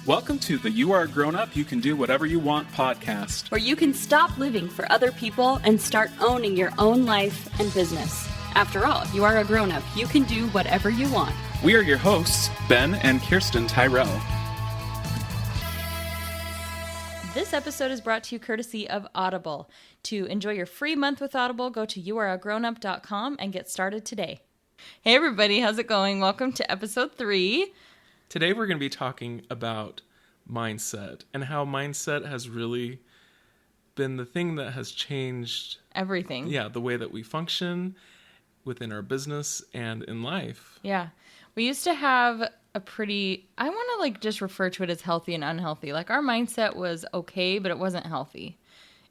Welcome to the You Are a Grown Up, You Can Do Whatever You Want podcast, where you can stop living for other people and start owning your own life and business. After all, if you are a grown up, you can do whatever you want. We are your hosts, Ben and Kirsten Tyrell. This episode is brought to you courtesy of Audible. To enjoy your free month with Audible, go to youareagrownup.com and get started today. Hey everybody, how's it going? Welcome to episode 3. Today we're going to be talking about mindset and how mindset has really been the thing that has changed everything. Yeah, the way that we function within our business and in life. Yeah. We used to have a pretty, I want to just refer to it as healthy and unhealthy. Like our mindset was okay, but it wasn't healthy.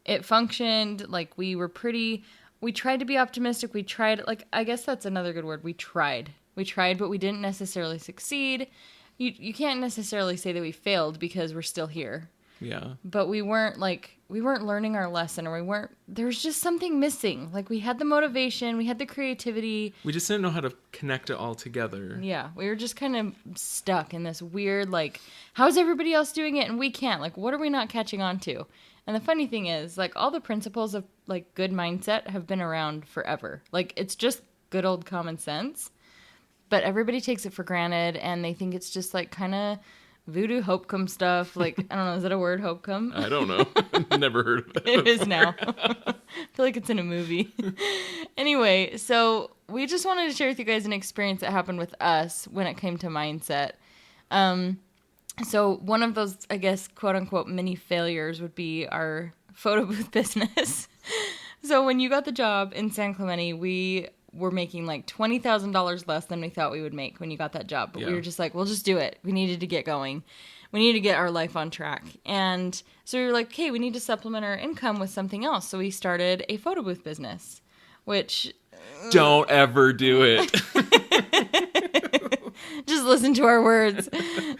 It functioned we tried to be optimistic. We tried, I guess that's another good word. We tried, but we didn't necessarily succeed. You can't necessarily say that we failed because we're still here. Yeah. But we weren't learning our lesson, or there was just something missing. We had the motivation, we had the creativity. We just didn't know how to connect it all together. Yeah. We were just kind of stuck in this weird, how's everybody else doing it and we can't? What are we not catching on to? And the funny thing is, all the principles of, good mindset have bbeen around forever. It's just good old common sense. But everybody takes it for granted, and they think it's just, kind of voodoo hopecum stuff. I don't know, is that a word, hopecum? I don't know. Never heard of it. It is now. I feel like it's in a movie. Anyway, so we just wanted to share with you guys an experience that happened with us when it came to mindset. So one of those, I guess, quote-unquote, mini failures would be our photo booth business. So when you got the job in San Clemente, we were making $20,000 less than we thought we would make when you got that job. But we were just we'll just do it. We needed to get going. We needed to get our life on track. And so we were okay, we need to supplement our income with something else. So we started a photo booth business, which... Don't ever do it. Just listen to our words.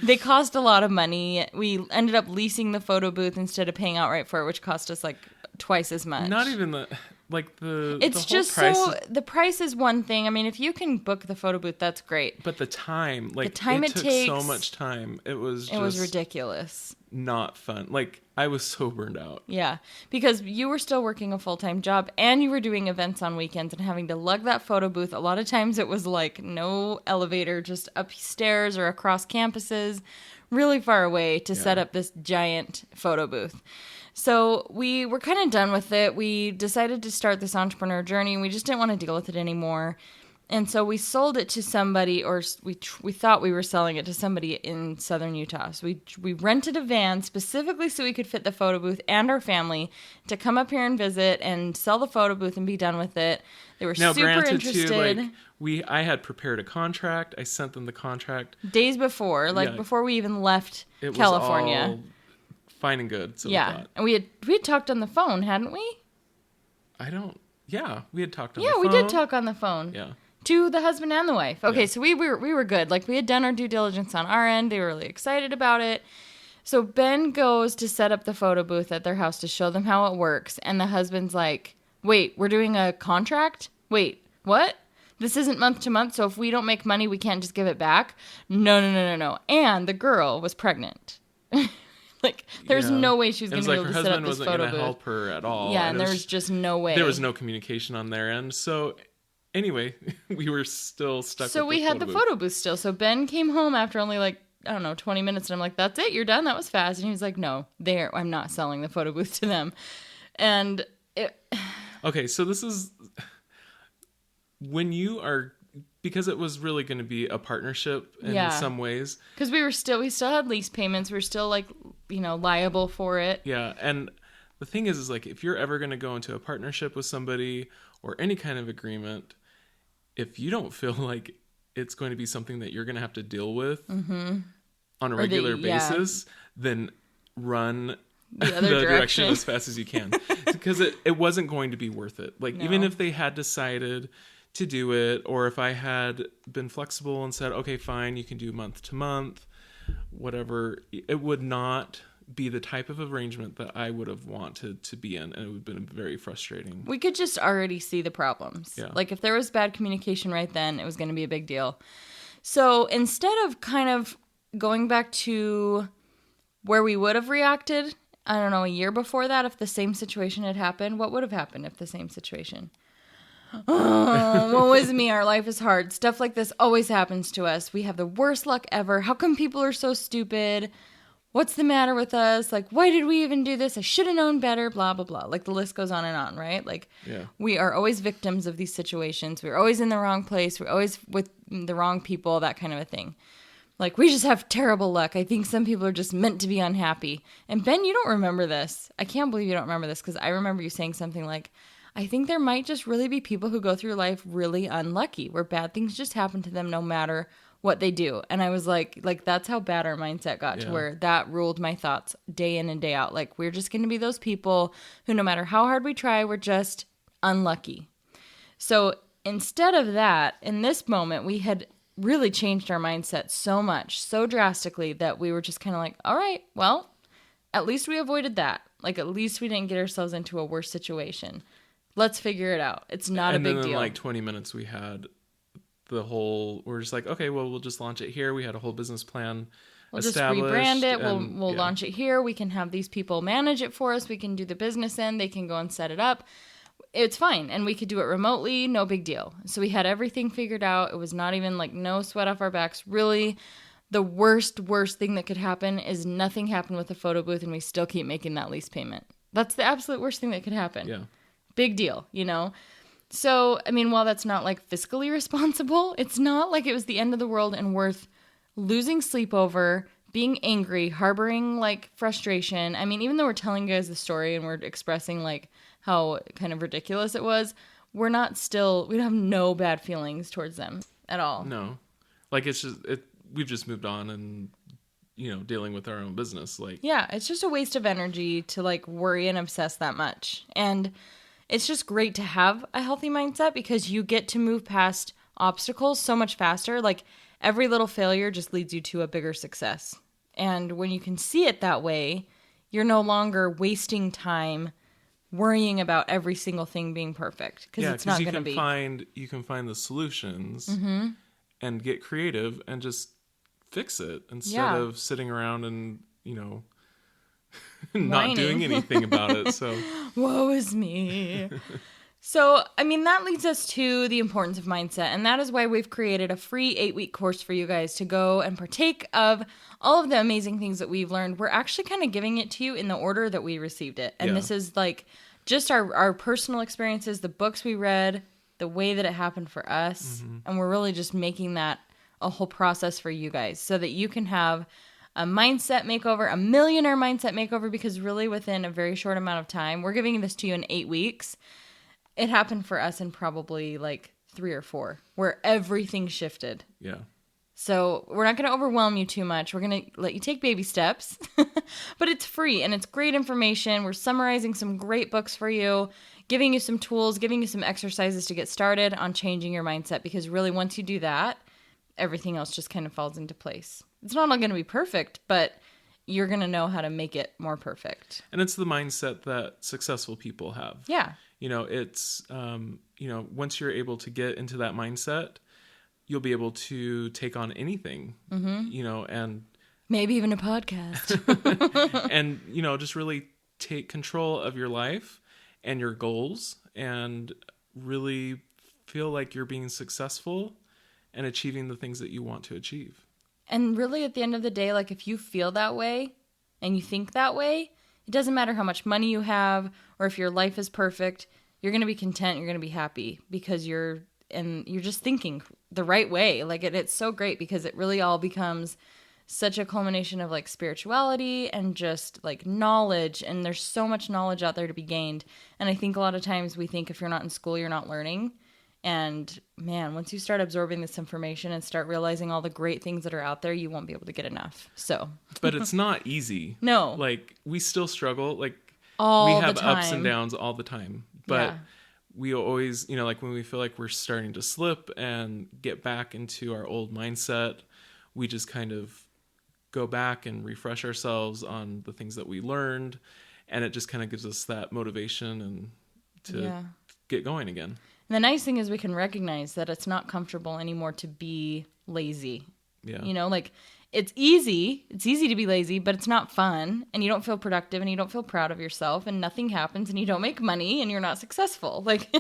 They cost a lot of money. We ended up leasing the photo booth instead of paying outright for it, which cost us twice as much. Not even the... It's the just price the price is one thing. I mean, if you can book the photo booth, that's great. But the time, it took takes, so much time. It was ridiculous. Not fun. I was so burned out. Yeah, because you were still working a full-time job and you were doing events on weekends and having to lug that photo booth. A lot of times it was no elevator, just upstairs or across campuses, really far away to set up this giant photo booth. So we were kind of done with it. We decided to start this entrepreneur journey, and we just didn't want to deal with it anymore. And so we sold it to somebody, or we thought we were selling it to somebody in southern Utah. So we rented a van specifically so we could fit the photo booth and our family to come up here and visit and sell the photo booth and be done with it. They were super interested. I had prepared a contract. I sent them the contract days before, before we even left California. Was all fine and good. So and we had talked on the phone, hadn't we? We had talked on the phone. Yeah, we did talk on the phone. Yeah. To the husband and the wife. Okay, so we were good. We had done our due diligence on our end. They were really excited about it. So Ben goes to set up the photo booth at their house to show them how it works. And the husband's like, wait, we're doing a contract? Wait, what? This isn't month to month, so if we don't make money, we can't just give it back? No. And the girl was pregnant. There's no way she was going to be able to set up this photo booth. Her husband wasn't going to help her at all. Yeah, and there was just no way. There was no communication on their end. So anyway, we were still stuck with the photo booth. So we had the photo booth still. So Ben came home after only 20 minutes. And I'm like, that's it? You're done? That was fast. And he was like, no, I'm not selling the photo booth to them. And okay, so this is when you are... Because it was really going to be a partnership in some ways. Because we still had lease payments. We were still liable for it. Yeah. And the thing is if you're ever going to go into a partnership with somebody or any kind of agreement, if you don't feel like it's going to be something that you're going to have to deal with on a regular basis, then run the other direction as fast as you can. Because it wasn't going to be worth it. Even if they had decided to do it, or if I had been flexible and said, okay, fine, you can do month to month, whatever, it would not be the type of arrangement that I would have wanted to be in, and it would have been very frustrating. We could just already see the problems. Yeah. If there was bad communication right then, it was going to be a big deal. So instead of kind of going back to where we would have reacted, I don't know, a year before that, if the same situation had happened, what would have happened if the same situation? Oh, woe is me. Our life is hard. Stuff like this always happens to us. We have the worst luck ever. How come people are so stupid? What's the matter with us? Like, why did we even do this? I should have known better, blah, blah, blah. Like, the list goes on and on, right? Like, we are always victims of these situations. We're always in the wrong place. We're always with the wrong people, that kind of a thing. Like, we just have terrible luck. I think some people are just meant to be unhappy. And Ben, you don't remember this. I can't believe you don't remember this, because I remember you saying something like, I think there might just really be people who go through life really unlucky, where bad things just happen to them no matter what they do. And I was like that's how bad our mindset got, to where that ruled my thoughts day in and day out. Like, we're just going to be those people who, no matter how hard we try, we're just unlucky. So instead of that, in this moment, we had really changed our mindset so much, so drastically, that we were just kind of like, all right, well, at least we avoided that. Like, at least we didn't get ourselves into a worse situation. Let's figure it out. It's not a big deal. And then in like 20 minutes, we had we're just like, okay, well, we'll just launch it here. We had a whole business plan established. We'll just rebrand it. We'll launch it here. We can have these people manage it for us. We can do the business end. They can go and set it up. It's fine. And we could do it remotely. No big deal. So we had everything figured out. It was not even like no sweat off our backs. Really, the worst thing that could happen is nothing happened with the photo booth and we still keep making that lease payment. That's the absolute worst thing that could happen. Yeah. Big deal, you know? So, I mean, while that's not like fiscally responsible, it's not like it was the end of the world and worth losing sleep over, being angry, harboring like frustration. I mean, even though we're telling you guys the story and we're expressing like how kind of ridiculous it was, we don't have no bad feelings towards them at all. No. Like, it's just, we've just moved on and, you know, dealing with our own business. Like, yeah, it's just a waste of energy to like worry and obsess that much. And it's just great to have a healthy mindset because you get to move past obstacles so much faster. Like, every little failure just leads you to a bigger success. And when you can see it that way, you're no longer wasting time worrying about every single thing being perfect, because it's not going to be. You can find the solutions and get creative and just fix it instead of sitting around and, you know, not doing anything about it. So woe is me. So, I mean, that leads us to the importance of mindset. And that is why we've created a free 8-week course for you guys to go and partake of all of the amazing things that we've learned. We're actually kind of giving it to you in the order that we received it. And this is like just our personal experiences, the books we read, the way that it happened for us. And we're really just making that a whole process for you guys so that you can have a mindset makeover, a millionaire mindset makeover, because really within a very short amount of time, we're giving this to you in 8 weeks. It happened for us in probably like 3 or 4, where everything shifted. Yeah. So we're not going to overwhelm you too much. We're going to let you take baby steps, but it's free and it's great information. We're summarizing some great books for you, giving you some tools, giving you some exercises to get started on changing your mindset, because really once you do that, everything else just kind of falls into place. It's not all going to be perfect, but you're going to know how to make it more perfect. And it's the mindset that successful people have. Yeah. You know, it's, you know, once you're able to get into that mindset, you'll be able to take on anything, you know, and maybe even a podcast. And, you know, just really take control of your life and your goals and really feel like you're being successful and achieving the things that you want to achieve. And really at the end of the day, like if you feel that way and you think that way, it doesn't matter how much money you have or if your life is perfect, you're going to be content, you're going to be happy because you're just thinking the right way. Like it's so great because it really all becomes such a culmination of like spirituality and just like knowledge. And there's so much knowledge out there to be gained. And I think a lot of times we think if you're not in school, you're not learning. And man, once you start absorbing this information and start realizing all the great things that are out there, you won't be able to get enough. So, but it's not easy. No, like we still struggle. Like all we have the time. Ups and downs all the time. But we always, you know, like when we feel like we're starting to slip and get back into our old mindset, we just kind of go back and refresh ourselves on the things that we learned, and it just kind of gives us that motivation and to get going again. And the nice thing is we can recognize that it's not comfortable anymore to be lazy. Yeah. You know, like it's easy to be lazy, but it's not fun, and you don't feel productive, and you don't feel proud of yourself, and nothing happens, and you don't make money, and you're not successful. Like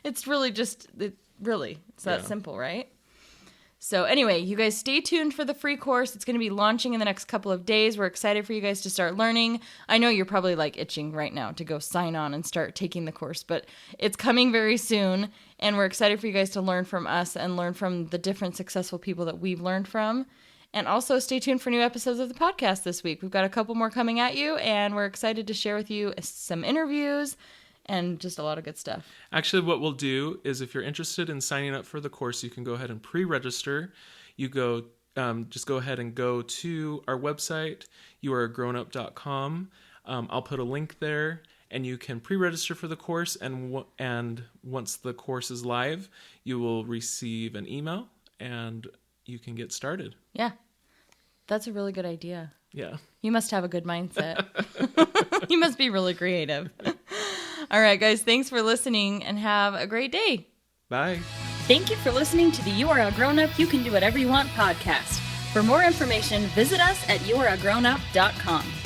it's really just, it's that simple, right? So anyway, you guys stay tuned for the free course. It's going to be launching in the next couple of days. We're excited for you guys to start learning. I know you're probably like itching right now to go sign on and start taking the course, but it's coming very soon. And we're excited for you guys to learn from us and learn from the different successful people that we've learned from. And also stay tuned for new episodes of the podcast this week. We've got a couple more coming at you, and we're excited to share with you some interviews and just a lot of good stuff. Actually, what we'll do is if you're interested in signing up for the course, you can go ahead and pre-register. You just go ahead and go to our website, youareagrownup.com. I'll put a link there, and you can pre-register for the course. And once the course is live, you will receive an email, and you can get started. Yeah, that's a really good idea. Yeah. You must have a good mindset. You must be really creative. All right, guys, thanks for listening, and have a great day. Bye. Thank you for listening to the You Are a Grown Up, You Can Do Whatever You Want podcast. For more information, visit us at youareagrownup.com.